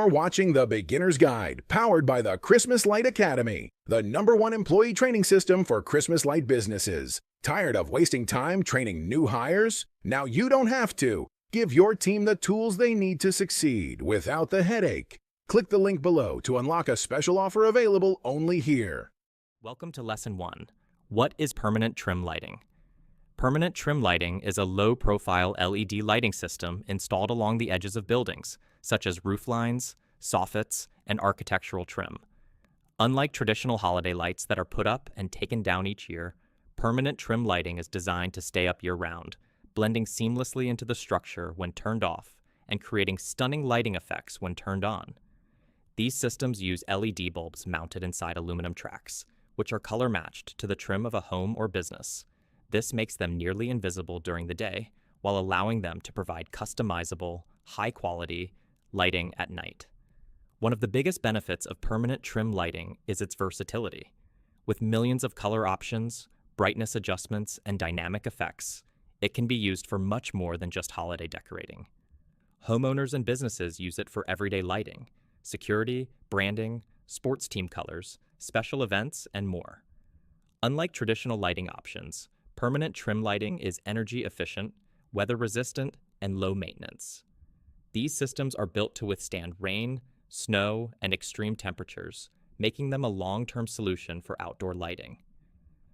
You're watching The Beginner's Guide, powered by the Christmas Light Academy, the #1 employee training system for Christmas light businesses. Tired of wasting time training new hires? Now you don't have to. Give your team the tools they need to succeed without the headache. Click the link below to unlock a special offer available only here. Welcome to Lesson 1. What is permanent trim lighting? Permanent trim lighting is a low-profile LED lighting system installed along the edges of buildings, such as roof lines, soffits, and architectural trim. Unlike traditional holiday lights that are put up and taken down each year, permanent trim lighting is designed to stay up year-round, blending seamlessly into the structure when turned off and creating stunning lighting effects when turned on. These systems use LED bulbs mounted inside aluminum tracks, which are color-matched to the trim of a home or business. This makes them nearly invisible during the day, while allowing them to provide customizable, high-quality lighting at night. One of the biggest benefits of permanent trim lighting is its versatility. With millions of color options, brightness adjustments, and dynamic effects, it can be used for much more than just holiday decorating. Homeowners and businesses use it for everyday lighting, security, branding, sports team colors, special events, and more. Unlike traditional lighting options, permanent trim lighting is energy efficient, weather resistant, and low maintenance. These systems are built to withstand rain, snow, and extreme temperatures, making them a long-term solution for outdoor lighting.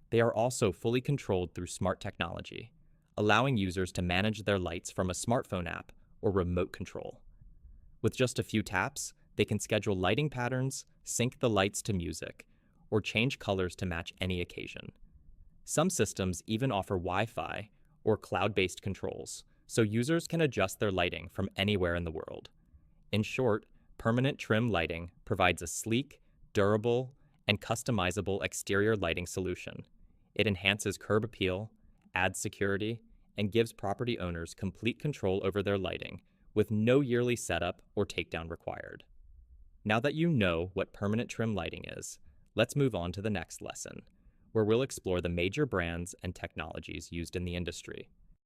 They are also fully controlled through smart technology, allowing users to manage their lights from a smartphone app or remote control. With just a few taps, they can schedule lighting patterns, sync the lights to music, or change colors to match any occasion. Some systems even offer Wi-Fi or cloud-based controls, so users can adjust their lighting from anywhere in the world. In short, permanent trim lighting provides a sleek, durable, and customizable exterior lighting solution. It enhances curb appeal, adds security, and gives property owners complete control over their lighting, with no yearly setup or takedown required. Now that you know what permanent trim lighting is, let's move on to the next lesson, where we'll explore the major brands and technologies used in the industry.